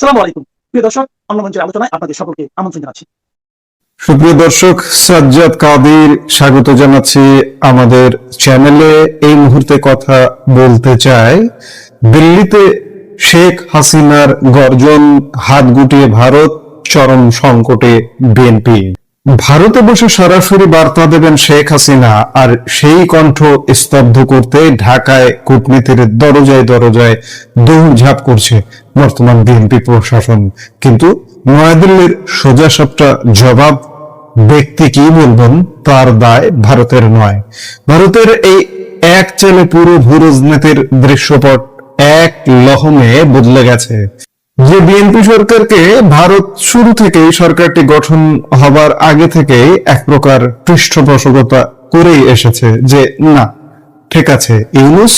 আসসালামু আলাইকুম প্রিয় দর্শক, অন্য মঞ্চের আলোচনায় আপনাদের সকলকে আমন্ত্রণ জানাচ্ছি। সুপ্রিয় দর্শক, সাজ্জাদ কাদির স্বাগত জানাচ্ছি আমাদের চ্যানেলে। এই মুহূর্তে কথা বলতে চাই দিল্লিতে শেখ হাসিনার গর্জন, হাত গুটিয়ে ভারত, চরম সংকটে বিএনপি। ভারতে বসে সরাসরি বার্তা দেবেন শেখ হাসিনা, আর সেই কণ্ঠ স্তব্ধ করতে ঢাকায় কূটনীতির দরজায় দরজায় দৌড়ঝাঁপ করছে বর্তমান বিএনপি প্রশাসন। কিন্তু নয়াদিল্লির সোজাসাপটা জবাব, ব্যক্তি কি বলবেন তার দায় ভারতের নয়। ভারতের এই এক চালে পুরো ভূরাজনীতির দৃশ্যপট এক লহমে বদলে গেছে। যে বিএনপি সরকারকে ভারত শুরু থেকেই, সরকারটি গঠন হবার আগে থেকেই এক প্রকার পৃষ্ঠপোষকতা করেই এসেছে যে না, ঠিক আছে, ইউনূস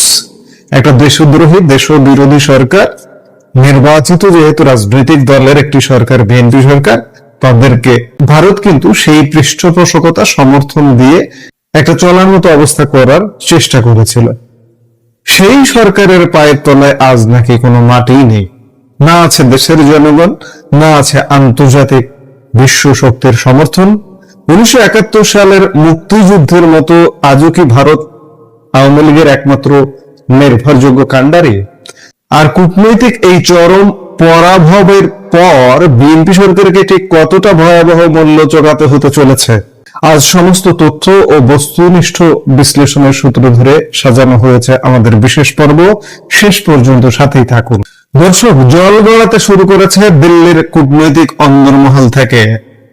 একটা দেশদ্রোহী, দেশবিরোধী সরকার, নির্বাচিত যেহেতু রাজনৈতিক দলের একটি সরকার বিএনপি সরকার, তাদেরকে ভারত কিন্তু সেই পৃষ্ঠপোষকতা সমর্থন দিয়ে একটা চলার মতো অবস্থা করার চেষ্টা করেছিল। সেই সরকারের পায়ের তলায় আজ নাকি কোনো মাটিই নেই, না আছে দেশের জনগণ, না আছে আন্তর্জাতিক বিশ্ব শক্তির সমর্থন। 1971 সালের মুক্তিযুদ্ধের মতো আজও কি ভারত আওয়ামী লীগের একমাত্র নির্ভরযোগ্য কাণ্ডারি? আর কূটনৈতিক এই চরম পরাভবের পর বিএনপি সরকারকে ঠিক কতটা ভয়াবহ মূল্য চোকাতে হতে চলেছে, আজ সমস্ত তথ্য ও বস্তুনিষ্ঠ বিশ্লেষণের সূত্র ধরে সাজানো হয়েছে আমাদের বিশেষ পর্ব। শেষ পর্যন্ত সাথেই থাকুন। দর্শক, জল গড়াতে শুরু করেছে দিল্লির কূটনৈতিক অন্দরমহল থেকে।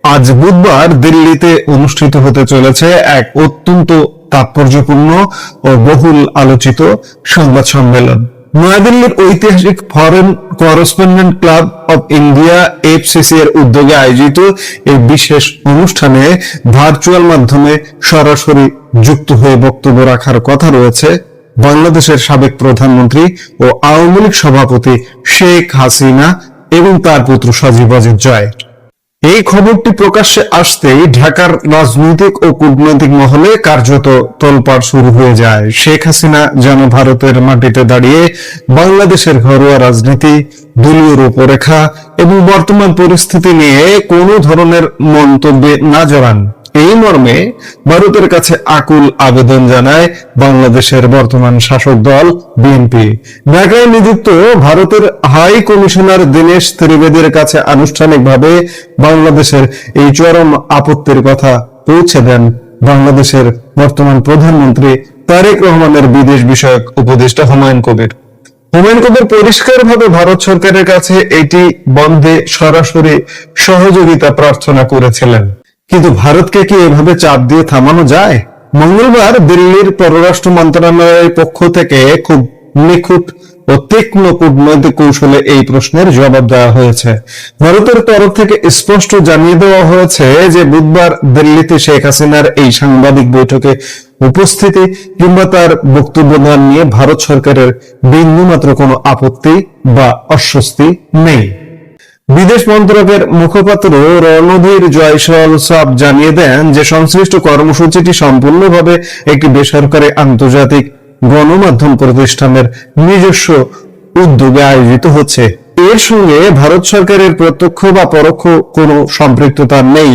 আজ বুধবার দিল্লিতে অনুষ্ঠিত হতে চলেছে এক অত্যন্ত তাৎপর্যপূর্ণ ও বহুল আলোচিত সংবাদ সম্মেলন। নয়াদিল্লির ঐতিহাসিক foreign correspondent club of India FCC এর উদ্যোগে আয়োজিত এই বিশেষ অনুষ্ঠানে ভার্চুয়াল মাধ্যমে সরাসরি যুক্ত হয়ে বক্তব্য রাখার কথা রয়েছে বাংলাদেশের সাবেক প্রধানমন্ত্রী ও আওয়ামী লীগ সভাপতি শেখ হাসিনা এবং তার পুত্র সজীব ওয়াজেদ জয়। এই খবরটি প্রকাশ্যে আসতেই ঢাকার রাজনৈতিক ও কূটনৈতিক মহলে কার্যত তোলপাড় শুরু হয়ে যায়। শেখ হাসিনা যেন ভারতের মাটিতে দাঁড়িয়ে বাংলাদেশের ঘরোয়া রাজনীতি, দলীয় রূপরেখা এবং বর্তমান পরিস্থিতি নিয়ে কোনো ধরনের মন্তব্যে না জড়ান, এই মর্মে ভারতের কাছে আকুল আবেদন জানায় বাংলাদেশের বর্তমান শাসক দল বিএনপি। ঢাকায় নিযুক্ত ভারতের হাই কমিশনার দীনেশ ত্রিবেদীর কাছে আনুষ্ঠানিকভাবে বাংলাদেশের এই চরম আপত্তির কথা পৌঁছে দেন বাংলাদেশের বর্তমান প্রধানমন্ত্রী তারেক রহমানের বিদেশ বিষয়ক উপদেষ্টা হুমায়ুন কবির। হুমায়ুন কবির পরিষ্কারভাবে ভারত সরকারের কাছে এটি বন্ধে সরাসরি সহযোগিতা প্রার্থনা করেছিলেন। কিন্তু ভারতকে কি এভাবে চাপ দিয়ে থামানো যায়? মঙ্গলবার দিল্লির পররাষ্ট্র মন্ত্রণালয়ের পক্ষ থেকে খুব নিখুঁত ও তীক্ষ্ণ কূটনৈতিক কৌশলে এই প্রশ্নের জবাব দেওয়া হয়েছে। ভারতের তরফ থেকে স্পষ্ট জানিয়ে দেওয়া হয়েছে যে বুধবার দিল্লিতে শেখ হাসিনার এই সাংবাদিক বৈঠকে উপস্থিতি কিংবা তার বক্তব্য দান নিয়ে ভারত সরকারের বিন্দুমাত্র কোনো আপত্তি বা অস্বস্তি নেই। বিদেশ মন্ত্রকের মুখপাত্র রণধীর জয়সওয়াল সাব জানিয়ে দেন যে সংশ্লিষ্ট কর্মসূচিটি সম্পূর্ণভাবে একটি বেসরকারি আন্তর্জাতিক গণমাধ্যম প্রতিষ্ঠানের নিজস্ব উদ্যোগে আয়োজিত হচ্ছে। এর সঙ্গে ভারত সরকারের প্রত্যক্ষ বা পরোক্ষ কোনো সম্পৃক্ততা নেই।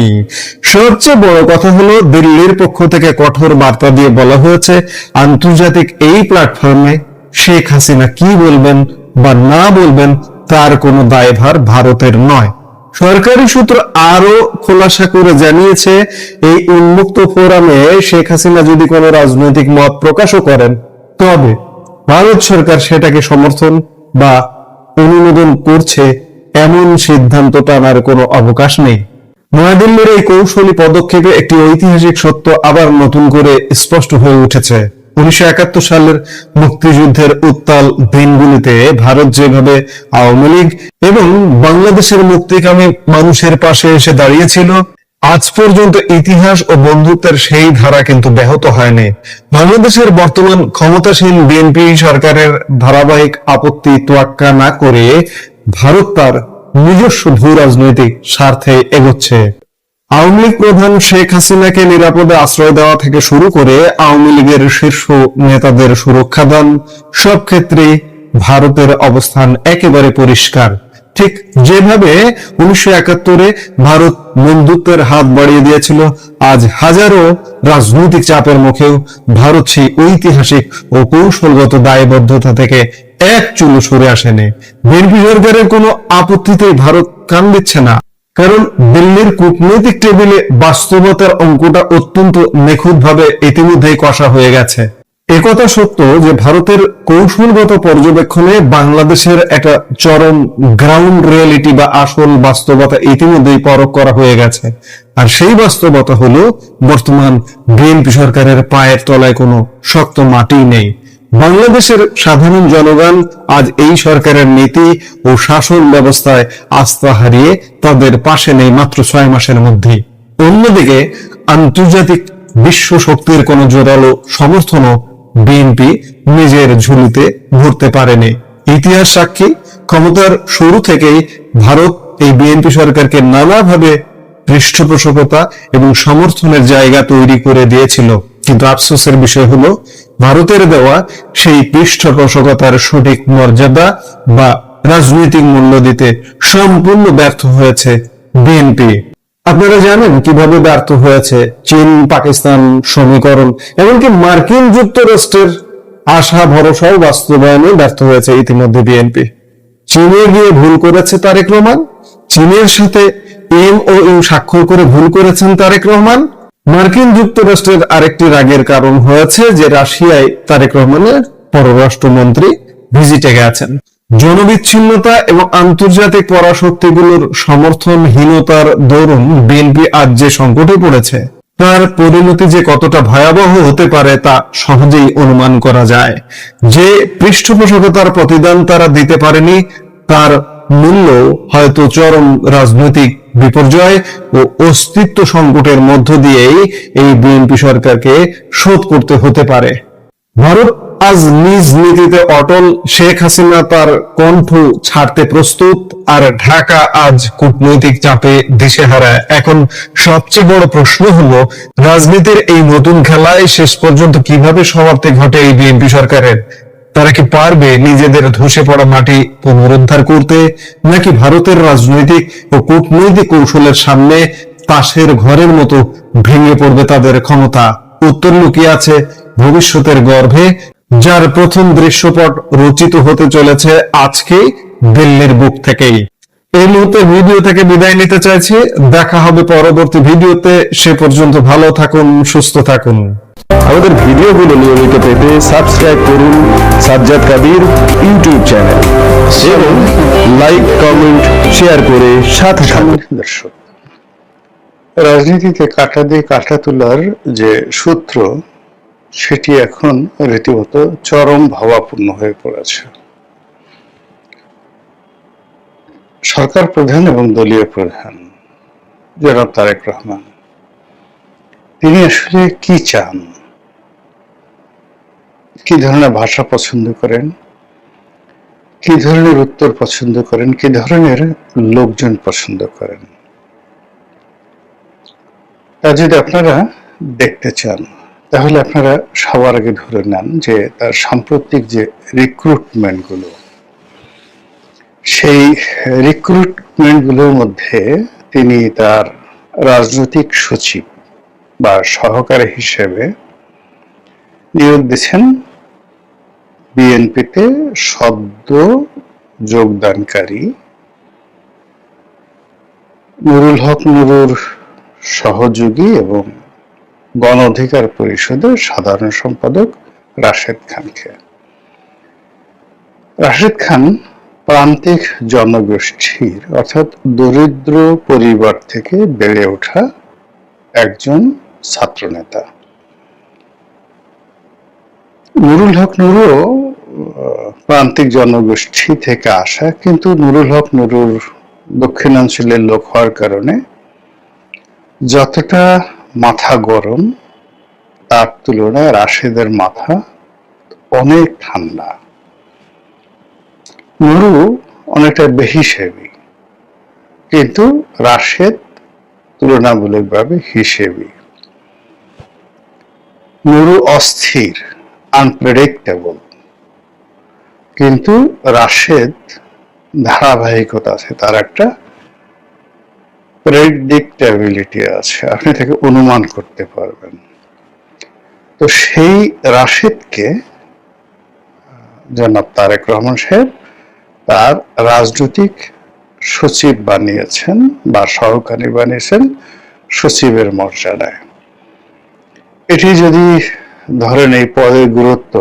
সবচেয়ে বড় কথা হলো, দিল্লির পক্ষ থেকে কঠোর বার্তা দিয়ে বলা হয়েছে আন্তর্জাতিক এই প্ল্যাটফর্মে শেখ হাসিনা কি বলবেন বা না বলবেন তার কোনো দায়ভার ভারতের নয়। সরকারি সূত্র আরো খোলাসা করে জানিয়েছে, এই উন্মুক্ত ফোরামে শেখ হাসিনা যদি কোনো রাজনৈতিক মত প্রকাশও করেন, তবে ভারত সরকার সেটাকে সমর্থন বা অনুমোদন করছে এমন সিদ্ধান্ত টানার কোনো অবকাশ নেই। নয়াদিল্লির এই কৌশলী পদক্ষেপে একটি ঐতিহাসিক সত্য আবার নতুন করে স্পষ্ট হয়ে উঠেছে। 1971 সালের মুক্তিযুদ্ধের উত্তাল দিনগুলিতে ভারত যেভাবে আওয়ামী লীগ এবং বাংলাদেশের মুক্তিকামী মানুষের পাশে এসে দাঁড়িয়েছিল, আজ পর্যন্ত ইতিহাস ও বন্ধুত্বের সেই ধারা কিন্তু ব্যাহত হয়নি। বাংলাদেশের বর্তমান ক্ষমতাসীন বিএনপি সরকারের ধারাবাহিক আপত্তি তোয়াক্কা না করে ভারত তার নিজস্ব ভূ রাজনৈতিক স্বার্থে এগোচ্ছে। আওয়ামী লীগ প্রধান শেখ হাসিনাকে নিরাপদে আশ্রয় দেওয়া থেকে শুরু করে আওয়ামী লীগের শীর্ষ নেতাদের সুরক্ষা দান, সব ক্ষেত্রে ভারতের অবস্থান একেবারে পরিষ্কার। ঠিক যেভাবে 1971-এ ভারত বন্ধুত্বের হাত বাড়িয়ে দিয়েছিল, আজ হাজারো রাজনৈতিক চাপের মুখেও ভারত সেই ঐতিহাসিক ও কৌশলগত দায়বদ্ধতা থেকে এক চুলো সরে আসেনি। বিএনপি সরকারের কোনো আপত্তিতেই ভারত কান দিচ্ছে না, কারণ দিল্লির কূটনৈতিক টেবিলে বাস্তবতার অঙ্কটা অত্যন্ত নিখুঁতভাবে ইতিমধ্যেই কষা হয়ে গেছে। একথা সত্য যে ভারতের কৌশলগত পর্যবেক্ষণে বাংলাদেশের একটা চরম গ্রাউন্ড রিয়েলিটি বা আসল বাস্তবতা ইতিমধ্যেই পরখ করা হয়ে গেছে। আর সেই বাস্তবতা হলো বর্তমান বিএনপি সরকারের পায়ের তলায় কোনো শক্ত মাটি নেই। বাংলাদেশের সাধারণ জনগণ আজ এই সরকারের নীতি ও শাসন ব্যবস্থায় আস্থা হারিয়ে তাদের পাশে নেই মাত্র 6 মাসের মধ্যেই। অন্যদিকে আন্তর্জাতিক বিশ্ব শক্তির কোন জোরালো সমর্থনও বিএনপি নিজের ঝুলিতে ভরতে পারেনি। ইতিহাস সাক্ষী, ক্ষমতার শুরু থেকেই ভারত এই বিএনপি সরকারকে নানাভাবে পৃষ্ঠপোষকতা এবং সমর্থনের জায়গা তৈরি করে দিয়েছিল, কিন্তু আফসোসের বিষয় হলো ভারতের দেওয়া সেই পৃষ্ঠপোষকতার সঠিক মর্যাদা বা রাজনৈতিক মূল্য দিতে সম্পূর্ণ ব্যর্থ হয়েছে বিএনপি। আপনারা জানেন কিভাবে ব্যর্থ হয়েছে চীন পাকিস্তান সমীকরণ, এমনকি মার্কিন যুক্তরাষ্ট্রের আশা ভরসাও বাস্তবায়নে ব্যর্থ হয়েছে ইতিমধ্যে বিএনপি। চীনে গিয়ে ভুল করেছে তারেক রহমান, চীনের সাথে MOU স্বাক্ষর করে ভুল করেছেন তারেক রহমান। মার্কিন যুক্তরাষ্ট্রের আরেকটি রাগের কারণ হয়েছে যে রাশিয়ায় তারেক রহমানের পররাষ্ট্রমন্ত্রী ভিজিটে গেছেন। জনবিচ্ছিন্নতা এবং আন্তর্জাতিক পরাশক্তিগুলোর সমর্থনহীনতার দরুন বিএনপি আজ যে সংকটে পড়েছে তার পরিণতি যে কতটা ভয়াবহ হতে পারে তা সহজেই অনুমান করা যায়। যে পৃষ্ঠপোষকতার প্রতিদান তারা দিতে পারেনি তার মূল্য হয়তো চরম রাজনৈতিক বিপর্যয় ও অস্তিত্ব সংকটের মধ্য দিয়েই এই বিএনপি সরকারকে শোধ করতে হতে পারে। ভারত আজ নিজ নীতিতে অটল, শেখ হাসিনা তার কণ্ঠ ছাড়তে প্রস্তুত, আর ঢাকা আজ কূটনৈতিক চাপে দিশেহারা। এখন সবচেয়ে বড় প্রশ্ন হলো রাজনীতির এই নতুন খেলায় শেষ পর্যন্ত কিভাবে সমাপ্তি ঘটে এই বিএনপি সরকারের? তারা কি পারবে নিজেদের ধসে পড়া মাটি পুনরুদ্ধার করতে, নাকি ভারতের রাজনৈতিক ও কূটনৈতিক কৌশলের সামনে তাসের ঘরের মতো ভেঙে পড়বে তাদের ক্ষমতা? উত্তর লুকিয়ে আছে ভবিষ্যতের গর্ভে, যার প্রথম দৃশ্যপট রচিত হতে চলেছে আজকে দিল্লির বুক থেকেই। এই মুহূর্তে ভিডিও থেকে বিদায় নিতে চাইছি। দেখা হবে পরবর্তী ভিডিওতে। সে পর্যন্ত ভালো থাকুন, সুস্থ থাকুন। আমাদের ভিডিওগুলো নিয়মিত পেতে সাবস্ক্রাইব করুন সাজ্জাদ কাদির ইউটিউব চ্যানেল এবং লাইক কমেন্ট শেয়ার করে সাথে থাকুন। দর্শক, রাজনীতিতে কাঁটা দিয়ে কাঁটা তোলার যে সূত্র সেটি এখন রীতিমতো চরম ভাবাপূর্ণ হয়ে পড়েছে। সরকার প্রধান এবং দলীয় প্রধান জনাব তারেক রহমান, তিনি আসলে কি চান, কি ধরনের ভাষা পছন্দ করেন, কি ধরনের উত্তর পছন্দ করেন, কি ধরনের লোকজন পছন্দ করেন, তা যদি আপনারা দেখতে চান তাহলে আপনারা সবার আগে ধরে নেন যে তার সাম্প্রতিক যে রিক্রুটমেন্টগুলো, সেই রিক্রুটমেন্টগুলোর মধ্যে তিনি তার রাজনৈতিক সচিব বা সহকারী হিসেবে নিয়োগ দিয়েছেন বিএনপিতে সদ্য যোগদানকারী নুরুল হক নুরুর সহযোগী এবং গণ অধিকার পরিষদের সাধারণ সম্পাদক রাশেদ খানকে। রাশেদ খান প্রান্তিক জনগোষ্ঠীর অর্থাৎ দরিদ্র পরিবার থেকে বেড়ে ওঠা একজন ছাত্রনেতা। নুরুল হক নুরও প্রান্তিক জনগোষ্ঠী থেকে আসা, কিন্তু নুরুল হক নুরুর দক্ষিণাঞ্চলের লোক হওয়ার কারণে যতটা মাথা গরম তার তুলনায় রাশেদের মাথা অনেক ঠান্ডা। নুরু অনেকটা বেহিসেবি, কিন্তু রাশেদ তুলনামূলকভাবে হিসেবি। নুরু অস্থির, আনপ্রেডিক্টেবল, কিন্তু রাশেদ ধারাবাহিকতা আছে, তার একটা প্রেডিক্টেবিলিটি আছে, আপনি তাকে অনুমান করতে পারবেন। তো সেই রাশেদকে জনাব তারেক রহমান সাহেব তার রাজনৈতিক সচিব বানিয়েছেন বা সহকারী বানিয়েছেন সচিবের মর্যাদায়। এটি যদি ধরেন এই পদের গুরুত্ব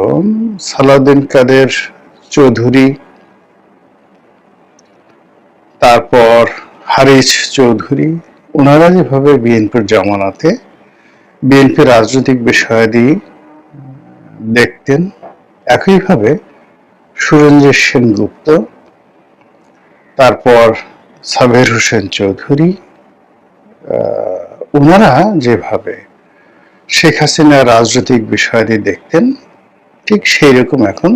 সালাউদ্দিন কাদের চৌধুরী, তারপর হারিছ চৌধুরী, ওনারা যেভাবে বিএনপির জামানাতে বিএনপি রাজনৈতিক বিষয়াদি দেখতেন, একইভাবে সুরঞ্জিত সেনগুপ্ত, তারপর সাবের হোসেন চৌধুরী, ওনারা যেভাবে শেখ হাসিনা রাজনৈতিক বিষয়াদি দেখতেন, ঠিক সেই রকম এখন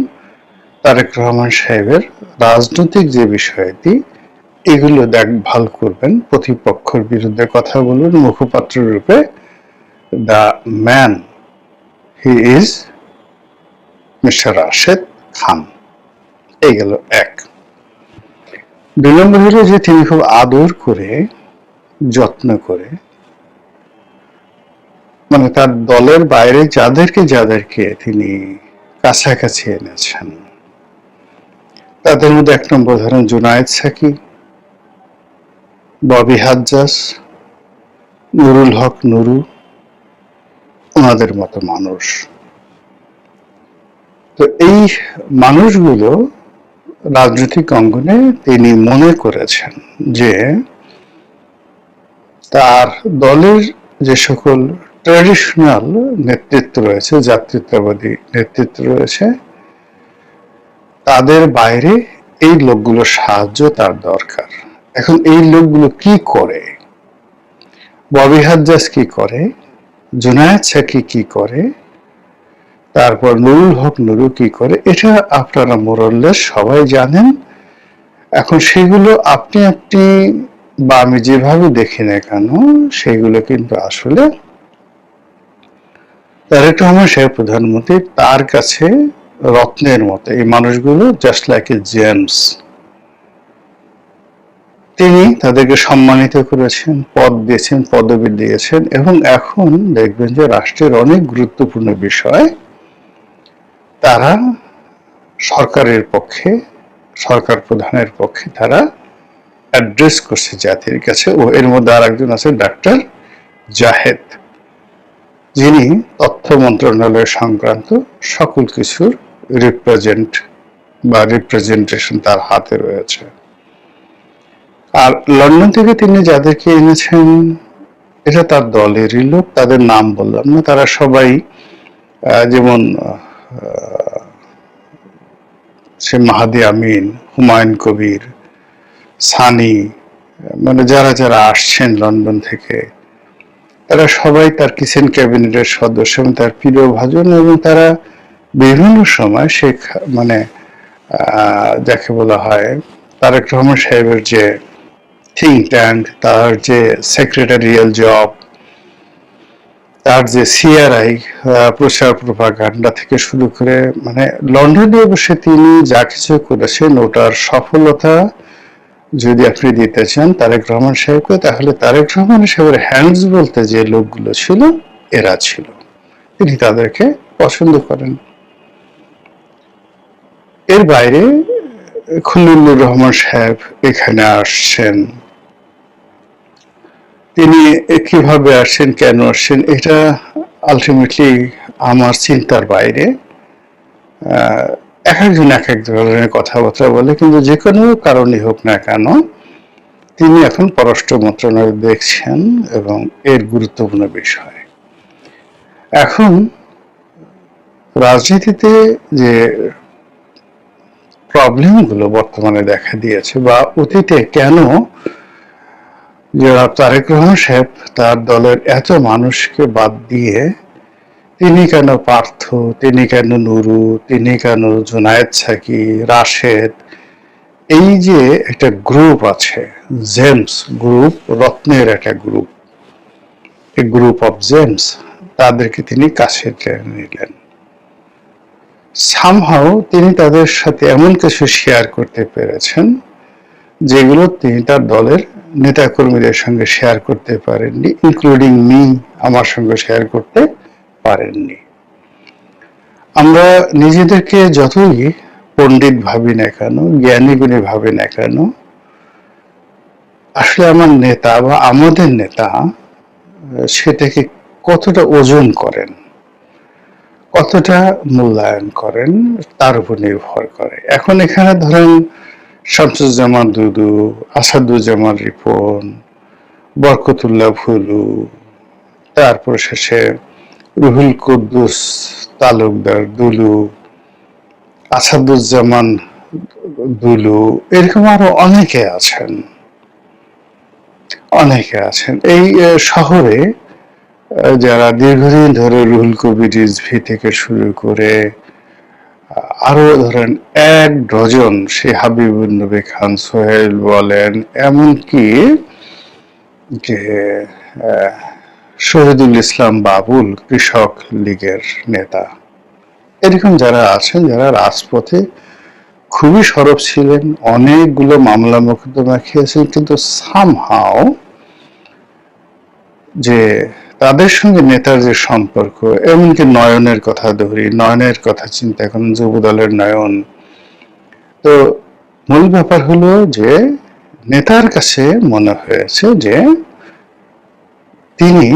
তারেক রহমান সাহেবের রাজনৈতিক যে বিষয়াদি এগুলো দেখভাল করবেন, প্রতিপক্ষের বিরুদ্ধে কথা বলবেন, মুখপাত্র রূপে the man he is mister Rashed Khan. এই গেল এক। 2 নম্বর হলো যে তিনি খুব আদর করে যত্ন করে, মানে তার দলের বাইরে যাদেরকে তিনি কাছাকাছি এনেছেন, তাদের মধ্যে 1 নম্বর ধরেন জুনায়েদ সাকি, ববি হাজ্জাজ, নুরুল হক নুরু, ওনাদের মতো মানুষ। তো এই মানুষগুলো রাজনৈতিক অঙ্গনে তিনি মনে করেছেন যে তার দলের যে সকল ট্র্যাডিশনাল নেতৃত্ব রয়েছে, জাতীয়তাবাদী নেতৃত্ব রয়েছে, তাদের বাইরে এই লোকগুলোর সাহায্য তার দরকার। এখন এই লোকগুলো কি করে, ববি হাজ্জাজ কি করে, জুনায়েদ সাকি কি করে, তারপর নুরুল হক নুরু কি করে, এটা আপনারা মোরাল্লেস সবাই জানেন। এখন সেগুলো আপনি বা আমি যেভাবে দেখি না কেন, সেগুলো কিন্তু আসলে তারেক রহমান সাহেব প্রধানমন্ত্রী তার কাছে রত্নের মতো। এই মানুষগুলো জাস্ট লাইক এ জেমস। তিনি তাদেরকে সম্মানিত করেছেন, পদ দিয়েছেন, পদবি দিয়েছেন, এবং এখন দেখবেন যে রাষ্ট্রের অনেক গুরুত্বপূর্ণ বিষয় তারা সরকারের পক্ষে, সরকার প্রধানের পক্ষে তারা অ্যাড্রেস করছে জাতির কাছে। ও এর মধ্যে আর একজন আছে ডাক্তার জাহেদ, যিনি তথ্য মন্ত্রণালয় সংক্রান্ত সকল কিছুর রিপ্রেজেন্টেশন তার হাতে রয়েছে। আর লন্ডন থেকে তিনি যাদেরকে এনেছেন এটা তার দলেরই লোক, তাদের নাম বললাম না, তারা সবাই যেমন সে মাহাদি আমিন, হুমায়ুন কবির, সানি, মানে যারা আসছেন লন্ডন থেকে, তারা সবাই তার কিচেন ক্যাবিনেটের সদস্য এবং তার প্রিয় ভাজন, এবং তারা বিভিন্ন সময় যাকে বলা হয় তারেক রহমান সাহেবের যে থিঙ্ক ট্যাঙ্ক, তার যে সেক্রেটারিয়াল জব, তার যে সিআরআই প্রচার প্রপাগান্ডা থেকে শুরু করে, মানে লন্ডনে বসে তিনি যা কিছু করেছেন ওটার সফলতা যদি আপনি দিতে চান তারেক রহমান সাহেবকে, তাহলে তারেক রহমান সাহেবের হ্যান্ডস বলতে যে লোকগুলো ছিল এরা ছিল। তিনি তাদেরকে পছন্দ করেন। এর বাইরে খলিলুর রহমান সাহেব এখানে আসছেন, তিনি কিভাবে আসছেন, কেন আসছেন, এটা আলটিমেটলি আমার চিন্তার বাইরে। এক একজন এক এক ধরনের কথাবার্তা বলে, কিন্তু যে কোনো কারণই হোক না কেন তিনি এখন পররাষ্ট্র মন্ত্রণালয় দেখছেন এবং এর গুরুত্বপূর্ণ বিষয়। এখন রাজনীতিতে যে প্রবলেমগুলো বর্তমানে দেখা দিয়েছে বা অতীতে কেন জনাব তারেক রহমান সাহেব তার দলের এত মানুষকে বাদ দিয়ে তিনি কেন পার্থ, তিনি কেন নুরু, তিনি কেন জুনায়েদ সাকি, রাশেদ, এই যে একটা গ্রুপ আছে জেমস গ্রুপ, রত্নের একটা গ্রুপ, এই গ্রুপ অফ জেমস, তাদেরকে তিনি কাছে টেনে নিলেন। সামহাও তিনি তাদের সাথে এমন কিছু শেয়ার করতে পেরেছেন যেগুলো তিনি তার দলের নেতাকর্মীদের সঙ্গে শেয়ার করতে পারেননি, ইনক্লুডিং মি, আমার সঙ্গে শেয়ার করতে পারেননি। আমরা নিজেদেরকে যতই পণ্ডিত ভাবি না কেন, জ্ঞানী গুণী ভাবি না কেন, আসলে আমার নেতা বা আমাদের নেতা সেটাকে কতটা ওজন করেন, কতটা মূল্যায়ন করেন তার উপর নির্ভর করে। এখন এখানে ধরেন শামসুজ্জামান দুদু, আসাদুজ্জামান রিপন, বরকতুল্লাহ ভুলু, তারপর শেষে রুহুল কুদ্দুস তালুকদার দুলু, আসাদুজ্জামান দুলু, এরকম আরো অনেকে আছেন, অনেকে আছেন এই শহরে যারা দীর্ঘদিন ধরে রুহুল কবির রিজভী থেকে শুরু করে আরো ধরেন 1 ডজন, সে হাবিবুন নবী খান সোহেল বলেন, এমনকি যে শহীদুল ইসলাম বাবুল কৃষক লীগের নেতা, এরকম যারা আছেন, যারা রাজপথে খুবই সরব ছিলেন, অনেকগুলো মামলা মোকদ্দমা খেয়েছেন, কিন্তু সামহাও যে তাদের সঙ্গে নেতার যে সম্পর্ক, এমনকি নয়নের কথা ধরি, নয়নের কথা চিন্তা করেন, যুব দলের নয়ন, তো মূল ব্যাপার হলো যে নেতার কাছে মনে হয়েছে যে তিনি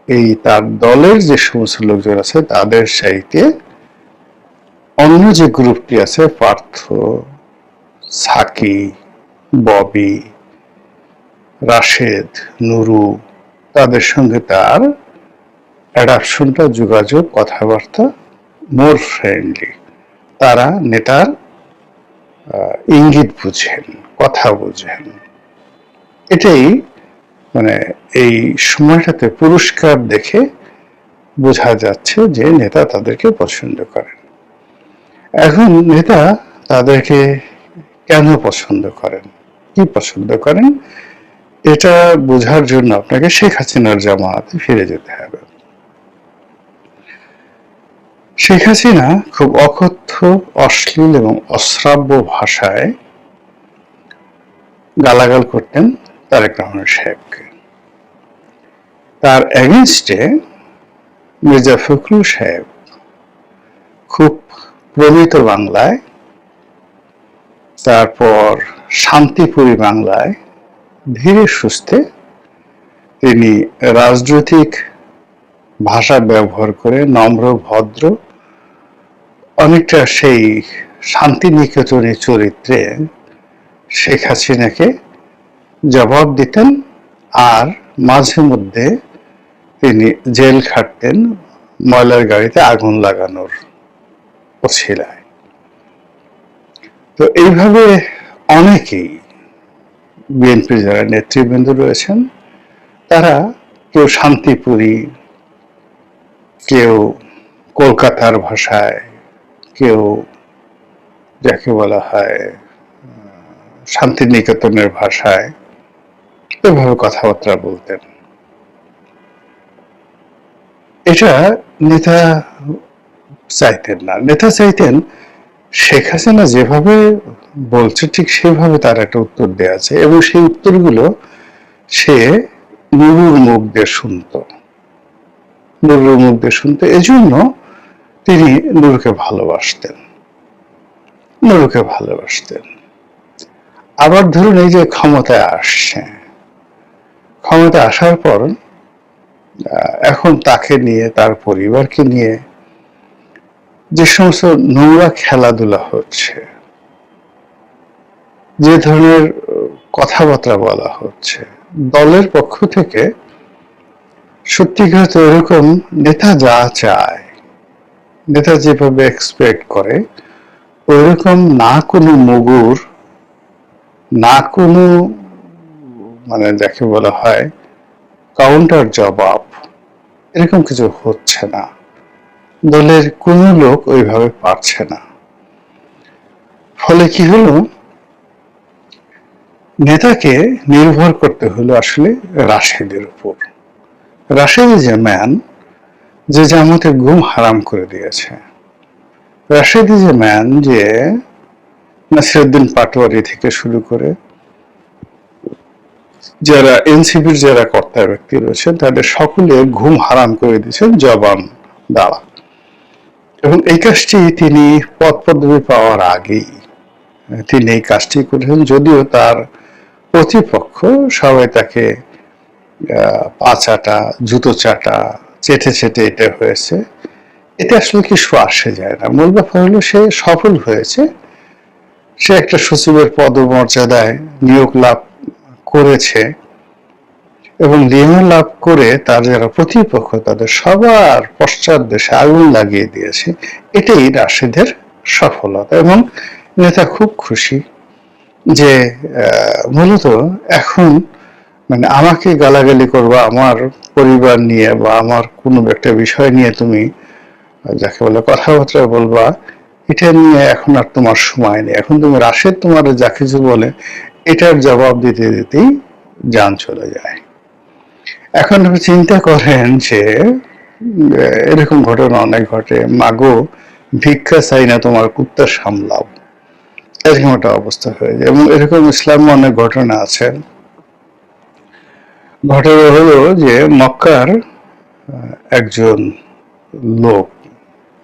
এই তার দলের যে সমস্ত লোকজন আছে তাদের চাইতে অন্য যে গ্রুপটি আছে, পার্থ, সাকি, ববি, রাশেদ, নুরু, তাদের সঙ্গে তার অ্যাডাপশনটা, যোগাযোগ, কথাবার্তা মোর ফ্রেন্ডলি। তারা নেতার ইঙ্গিত বুঝেন, কথা বুঝেন। এটাই মানে এই সময়টাতে পুরস্কার দেখে বোঝা যাচ্ছে যে নেতা তাদেরকে পছন্দ করেন। এখন নেতা তাদেরকে কেন পছন্দ করেন, কি পছন্দ করেন, এটা বোঝার জন্য আপনাকে শেখ হাসিনার জামানাতে ফিরে যেতে হবে। শেখ হাসিনা খুব অকথ্য, অশ্লীল এবং অশ্রাব্য ভাষায় গালাগাল করতেন তারেক রহমান সাহেবকে। তার এগেনস্টে মির্জা ফখরুল সাহেব খুব প্রমিত বাংলায়, তারপর শান্তিপুরী বাংলায় ধীরে সুস্থে তিনি রাজনৈতিক ভাষা ব্যবহার করে নম্র, ভদ্র, অনেকটা সেই শান্তিনিকেতনী চরিত্রে শেখ হাসিনাকে জবাব দিতেন। আর মাঝে মধ্যে তিনি জেল খাটতেন ময়লার গাড়িতে আগুন লাগানোর ওছিলায়। তো এইভাবে অনেকেই বিএনপির যারা নেতৃবৃন্দ রয়েছেন, তারা কেউ শান্তিপুরী, কেউ কলকাতার ভাষায়, কেউ যাকে বলা হয় শান্তিনিকেতনের ভাষায় এভাবে কথাবার্তা বলতেন। এটা নেতা চাইতেন না। নেতা চাইতেন শেখ হাসিনা যেভাবে বলছে ঠিক সেভাবে তার একটা উত্তর দেওয়া আছে, এবং সেই উত্তরগুলো সে নুরুর মুখ দিয়ে শুনত, নুরুর মুখ দিয়ে শুনতো। এজন্য তিনি নুরুকে ভালোবাসতেন, নুরুকে ভালোবাসতেন। আবার ধরুন এই যে ক্ষমতায় আসছে, ক্ষমতায় আসার পর এখন তাকে নিয়ে, তার পরিবারকে নিয়ে যে সমস্ত নোংরা খেলাধুলা হচ্ছে, যে ধরনের কথাবার্তা বলা হচ্ছে দলের পক্ষ থেকে, সত্যিকার এরকম নেতা যা চায়, নেতা যেভাবে এক্সপেক্ট করে, ওইরকম না কোনো মুগুর, না কোনো মানে যাকে বলা হয় কাউন্টার জবাব, এরকম কিছু হচ্ছে না। দলের কোনো লোক ওইভাবে পারছে না। ফলে কি হলো, নেতাকে নির্ভর করতে হলো আসলে রাশেদের উপর। রাশেদ ইজ এ ম্যান যে জামাতের ঘুম হারাম করে দিয়েছে। রাশেদ ইজ এ ম্যান যে নাসিরউদ্দিন পাটোয়ারি থেকে শুরু করে যারা এনসিপির যারা কর্তা ব্যক্তি রয়েছেন তাদের সকলে ঘুম হারাম করে দিয়েছেন জবান দ্বারা। এবং এই কাজটি তিনি পদ পদবি পাওয়ার আগেই তিনি এই কাজটি করেছেন, যদিও তার প্রতিপক্ষ সবাই তাকে পা চাটা, জুতো চাটা, চেটে চেটে এটা হয়েছে। এতে আসলে কিছু আসে যায় না। মূল ব্যাপার হলো সে সফল হয়েছে, সে একটা সচিবের পদমর্যাদায় নিয়োগ লাভ করেছে এবং নিয়োগ লাভ করে তার যারা প্রতিপক্ষ তাদের সবার পশ্চাৎ দেশে আগুন লাগিয়ে দিয়েছে। এটাই রাশেদের সফলতা এবং নেতা খুব খুশি যে মূলত এখন মানে আমাকে গালাগালি করবা আমার পরিবার নিয়ে বা আমার কোনো একটা বিষয় নিয়ে তুমি যাকে বলে কথাবার্তা বলবা, এটা নিয়ে এখন আর তোমার সময় নেই। এখন তুমি রাশেদ তোমার যা কিছু বলে এটার জবাব দিতে দিতেই জান চলে যায়। এখন আপনি চিন্তা করেন যে এরকম ঘটনা অনেক ঘটে, মাগো ভিক্ষা চাই না তোমার কুত্তা সামলাও, এরকম একটা অবস্থা হয়ে যায়। এবং এরকম ইসলামে অনেক ঘটনা আছে। ঘটনা হলো যে মক্কার একজন লোক,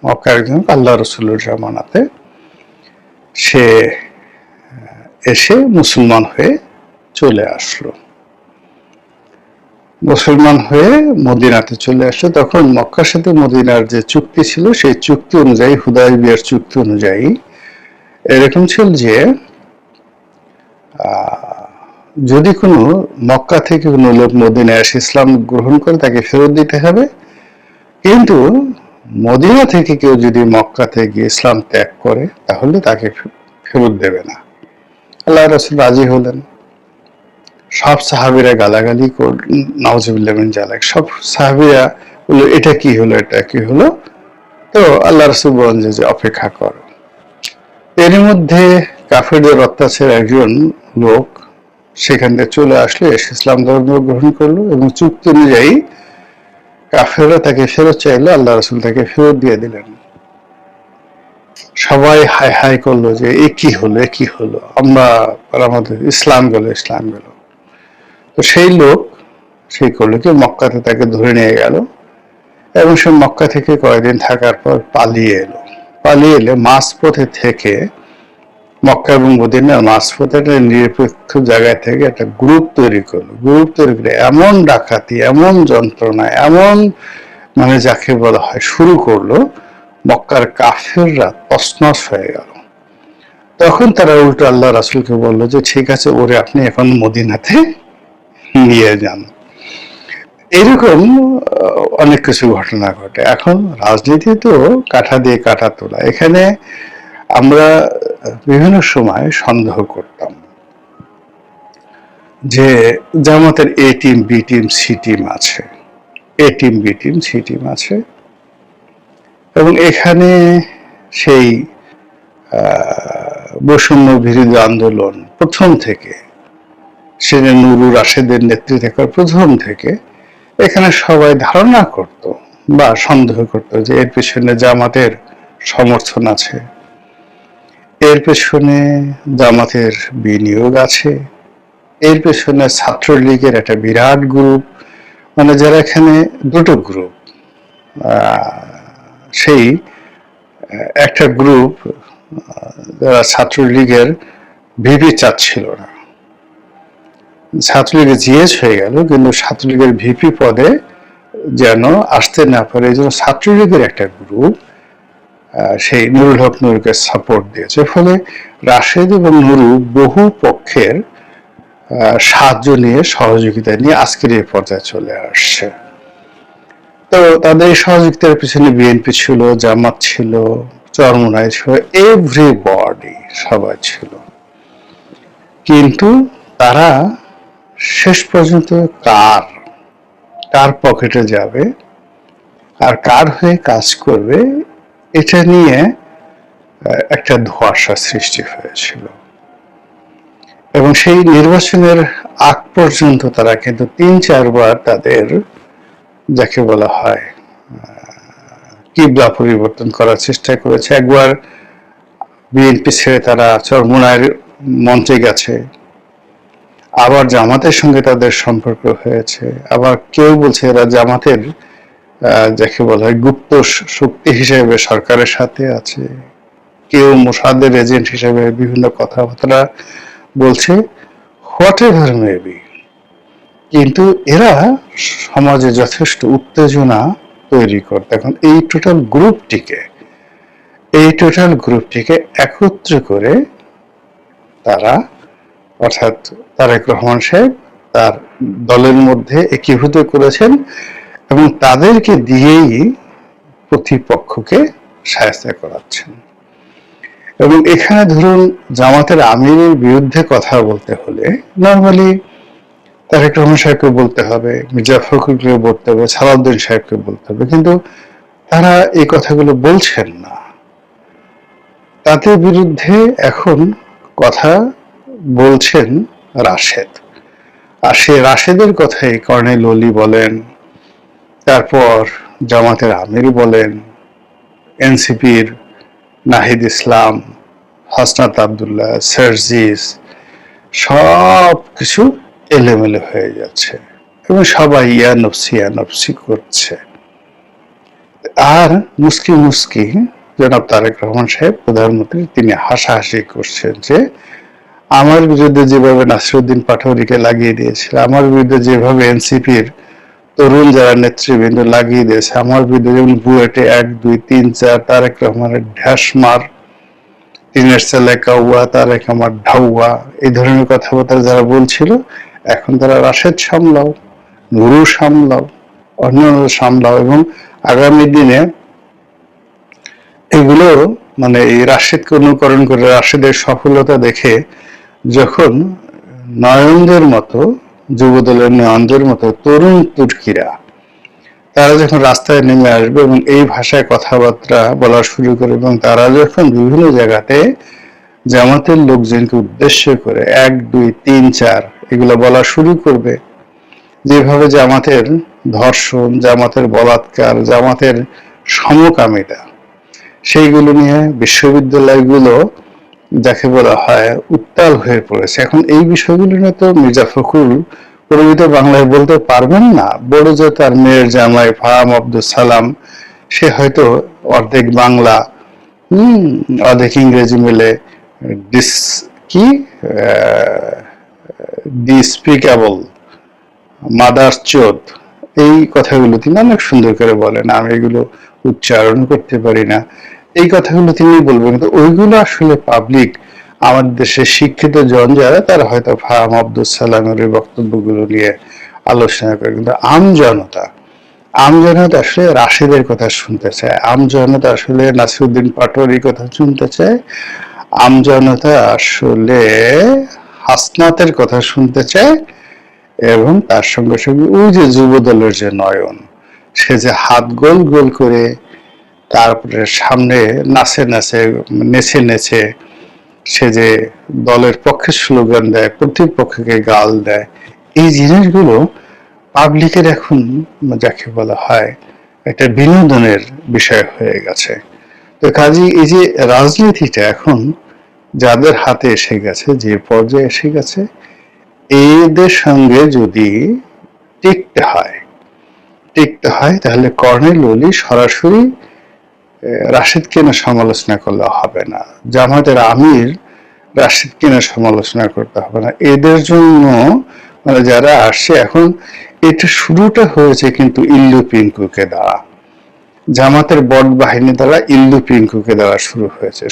মক্কার একজন আল্লাহ রসুলের জামানাতে সে এসে মুসলমান হয়ে চলে আসলো। মুসলমান হয়ে মদিনাতে চলে আসলো। তখন মক্কার সাথে মদিনার যে চুক্তি ছিল সেই চুক্তি অনুযায়ী, হুদায়বিয়ার চুক্তি অনুযায়ী এরকম ছিল যে যদি কোনো মক্কা থেকে কোনো লোক মদিনায় এসে ইসলাম গ্রহণ করে তাকে ফেরত দিতে হবে, কিন্তু মদিনা থেকে কেউ যদি মক্কা থেকে ইসলাম ত্যাগ করে তাহলে তাকে ফেরত দেবে না। আল্লাহ রাসূল রাজি হলেন। সব সাহাবীরা গালাগালি নাউজুবিল্লাহ মিন জালিক, সব সাহাবীরা বলল এটা কি হলো, এটা কি হলো। তো আল্লাহ রাসূল বলেন যে অপেক্ষা করো। এর মধ্যে কাফেরদের অত্যাচার একজন লোক সেখান থেকে চলে আসলো, এসে ইসলাম ধর্ম গ্রহণ করলো এবং চুক্তি অনুযায়ী কাফেররা তাকে ফেরত চাইলো, আল্লাহ রাসূল তাকে ফেরত দিয়ে দিলেন। সবাই হাই হাই করলো যে এ কি হলো, এ কি হলো, আমরা আমাদের ইসলাম গেল, ইসলাম গেল। তো সেই লোক সেই করলো কি মক্কাতে তাকে ধরে নিয়ে গেল এবং সে মক্কা থেকে কয়েকদিন থাকার পর পালিয়ে এলো। পালিয়ে এলে মাঝপথে থেকে মক্কা এবং মদিনার মাঝপথে একটা নিরপেক্ষ জায়গায় থেকে একটা গ্রুপ তৈরি করলো। গ্রুপ তৈরি করে এমন ডাকাতি, এমন যন্ত্রণা, এমন মানে যাকে বলা হয় শুরু করলো, মক্কার কাফেররা তছনছ হয়ে গেল। তখন তারা উল্টো আল্লাহ রাসূলকে বললো যে ঠিক আছে, ওরে আপনি এখন মদিনাতে নিয়ে যান। এরকম অনেক কিছু ঘটনা ঘটে। এখন রাজনীতি তো কাঠা দিয়ে কাটা তোলা। এখানে আমরা বিভিন্ন সময় সন্দেহ করতাম যে জামাতের A team, B team, C team আছে, A team, B team, C team আছে এবং এখানে সেই বৈষম্য বিরোধী আন্দোলন প্রথম থেকে, সেটা নুরুল রাশেদের নেতৃত্বে প্রথম থেকে এখানে সবাই ধারণা করত বা সন্দেহ করত যে এর পেছনে জামাতের সমর্থন আছে, এর পেছনে জামাতের বিনিয়োগ আছে, এর পেছনে ছাত্রলীগের একটা বিরাট গ্রুপ, মানে যারা এখানে দুটো গ্রুপ, সেই একটা গ্রুপ যারা ছাত্রলীগের ভিপি চাচ্ছিল না, ছাত্রলীগের জিএস হয়ে গেল কিন্তু ছাত্রলীগের ভিপি পদে যেন আসতে না পারে, এই জন্য ছাত্রলীগের একটা গ্রুপ সেই নুরুল হক নুরুকে সাপোর্ট দিয়েছে। ফলে রাশেদ এবং নুরু বহু পক্ষের সাহায্য নিয়ে, সহযোগিতা নিয়ে আজকের এই পর্যায়ে চলে আসছে। তো তাদের এই সহযোগিতার পিছনে বিএনপি ছিল, জামাত ছিল, চরমোনাই ছিল, এভরিবডি, সবাই ছিল। কিন্তু তারা শেষ পর্যন্ত কার পকেটে যাবে আর কার হয়ে কাজ করবে এটা নিয়ে একটা ধোঁয়াশা সৃষ্টি হয়েছিল। এবং সেই নির্বাচনের আগ পর্যন্ত তারা কিন্তু ৩-৪ বার তাদের যাকে বলা হয় কিবলা পরিবর্তন করার চেষ্টা করেছে। একবার বিএনপি ছেড়ে তারা চরমোনাইয়ের মঞ্চে গেছে, আবার জামাতের সঙ্গে তাদের সম্পর্ক হয়েছে, আবার কেউ বলছে এরা জামাতের যাকে বলা হয় গুপ্ত শক্তি হিসেবে সরকারের সাথে আছে, কেউ মোসাদের এজেন্ট হিসেবে বিভিন্ন কথাবার্তা বলছে, হোয়াট এভার মেবি। কিন্তু এরা সমাজে যথেষ্ট উত্তেজনা তৈরি করতে এখন এই টোটাল গ্রুপটিকে একত্র করে তারা, অর্থাৎ তারেক রহমান সাহেব তার দলের মধ্যে একীভূত করেছেন এবং তাদেরকে দিয়েই প্রতিপক্ষকে শায়েস্তা করাচ্ছেন। এবং এখানে ধরুন জামাতের আমিরের বিরুদ্ধে কথা বলতে হলে নর্মালি তারেক রহমান সাহেবকে বলতে হবে, মির্জা ফখরুলকে বলতে হবে, সালাউদ্দিন সাহেবকে বলতে হবে, কিন্তু তারা এই কথাগুলো বলছেন না। তাদের বিরুদ্ধে এখন কথা বলছেন রাশেদ, আর সেই রাশেদের কথাই কর্নেল ওলি বলেন, তারপর জামাতের আমির বলেন, এনসিপির নাহিদ ইসলাম, হাসনাত আব্দুল্লাহ, সার্জিস, সব কিছু এলোমেলো হয়ে যাচ্ছে এবং সবাই ইয়ানফসি করছে। আর মুস্কি জনাব তারেক রহমান সাহেব প্রধানমন্ত্রী তিনি হাসাহাসি করছেন যে আমার বিরুদ্ধে যেভাবে নাসিরউদ্দিন পাটোয়ারিকে লাগিয়ে দিয়েছিল, আমার বিরুদ্ধে যেভাবে এনসিপির তরুণ যারা নেতৃবৃন্দ লাগিয়ে দিয়েছে, আমার বিরুদ্ধে যেমন বুয়েটে 1, 2, 3, 4 তারেক রহমানের ঢ্যাসমার, তিনের ছেলে কাউয়া, তারেক আমার ঢাউয়া, এই ধরনের কথাবার্তা যারা বলছিল, এখন তারা রাশেদ সামলাও, নুরু সামলাও, অন্যান্য সামলাও, এবং আগামী দিনে এগুলো মানে এই রাশেদকে অনুকরণ করে রাশেদের সফলতা দেখে যখন নয়নদের মতো, যুবদলের নয়নদের মতো তরুণ তুর্কিরা তারা যখন রাস্তায় নেমে আসবে এবং এই ভাষায় কথাবার্তা বলা শুরু করবে এবং তারা যখন বিভিন্ন জায়গাতে জামাতের লোকজনকে উদ্দেশ্য করে 1, 2, 3, 4 এগুলো বলা শুরু করবে, যেভাবে জামাতের ধর্ষণ, জামাতের বলাৎকার, জামাতের সমকামিতা, সেইগুলো নিয়ে বিশ্ববিদ্যালয়গুলো যাকে বলা হয় উত্তাল হয়ে পড়েছে। এখন এই বিষয়গুলো নিয়ে তো মির্জা ফখরুল পরিমিত বাংলায় বলতে পারবেন না, বড় যে তার মেয়ের জামাই ফাহাম আব্দুল সালাম, সে হয়তো অর্ধেক বাংলা অর্ধেক ইংরেজি মিলে ডিস্পিকেবল মাদার চোদ এই কথাগুলো তিনি অনেক সুন্দর করে বলেন, আমি এগুলো উচ্চারণ করতে পারি না, এই কথাগুলো তিনি বলবেন, কিন্তু ওইগুলো আসলে পাবলিক আমাদের দেশের শিক্ষিত জন যারা তারা হয়তো ফাহাম আব্দুল সালামের ওই বক্তব্যগুলো নিয়ে আলোচনা করে, কিন্তু আমজনতা আসলে রাশেদের কথা শুনতে চায়, আমজনতা আসলে নাসিরউদ্দিন পাটোয়ারির কথা শুনতে চায়, আমজনতা আসলে হাসনাতের কথা শুনতে চায়, এবং তার সঙ্গে সঙ্গে ওই যে যুবদলের যে নয়ন, সে যে হাত গোল গোল করে তারপরে সামনে নেচে সে যে দলের পক্ষে স্লোগান দেয়, প্রতিপক্ষকে গাল দেয়, এই জিনিসগুলো পাবলিকের এখন যাকে বলা হয় একটা বিনোদনের বিষয় হয়ে গেছে। তো কাজে এই যে রাজনীতিটা এখন যাদের হাতে এসে গেছে, যে পর্যায়ে এসে গেছে, এদের সঙ্গে যদি টিকতে হয় তাহলে কর্নেল ওলি সরাসরি রাশেদকে না সমালোচনা করলে হবে না, জামাতের আমির রাশেদকে না সমালোচনা করতে হবে না, এদের জন্য মানে যারা আসছে এখন, এটা শুরুটা হয়েছে কিন্তু ইল্লু পিঙ্কুকে দ্বারা, জামাতের বট বাহিনী দ্বারা ইল্লু পিঙ্কুকে দ্বারা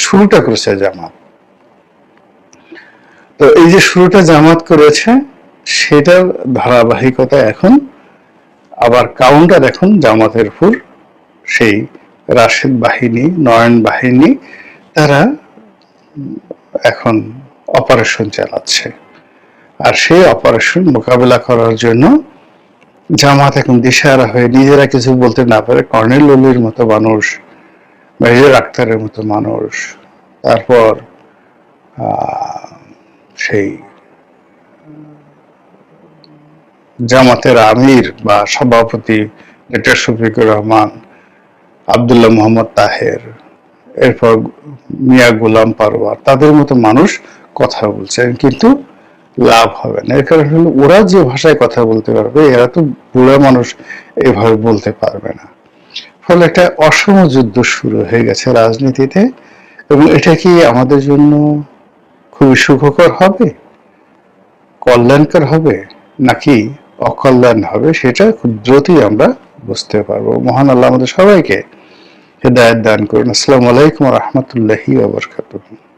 শুরুটা করেছে জামাত। তো এই যে শুরুটা জামাত করেছে সেটার ধারাবাহিকতা এখন আবার কাউন্টার এখন জামাতের উপর সেই রাশেদ বাহিনী, নয়ন বাহিনী, তারা এখন অপারেশন চালাচ্ছে। আর সেই অপারেশন মোকাবেলা করার জন্য জামাত এখন দিশাহারা হয়ে নিজেরা কিছু বলতে না পারে কর্নেল ওলির মতো মানুষ, মেজর আক্তারের মতো মানুষ, তারপর সেই জামাতের আমির বা সভাপতি ডক্টর শফিকুর রহমান, আব্দুল্লাহ মোহাম্মদ তাহের, এরপর মিয়া গোলাম পারওয়ার, তাদের মতো মানুষ কথা বলছেন, কিন্তু লাভ হবে না। এর কারণ হলো ওরা যে ভাষায় কথা বলতে পারবে, এরা তো বুড়া মানুষ এভাবে বলতে পারবে না। ফলে একটা অসম যুদ্ধ শুরু হয়ে গেছে রাজনীতিতে, এবং এটা কি আমাদের জন্য খুবই সুখকর হবে, কল্যাণকর হবে, নাকি অকল্যাণ হবে, সেটা খুব দ্রুতই আমরা বুঝতে পারবো। মহান আল্লাহ আমাদের সবাইকে হেদায়েত দান করুন। আসসালামু আলাইকুম ওয়া রাহমাতুল্লাহি ওয়া বারাকাতুহু।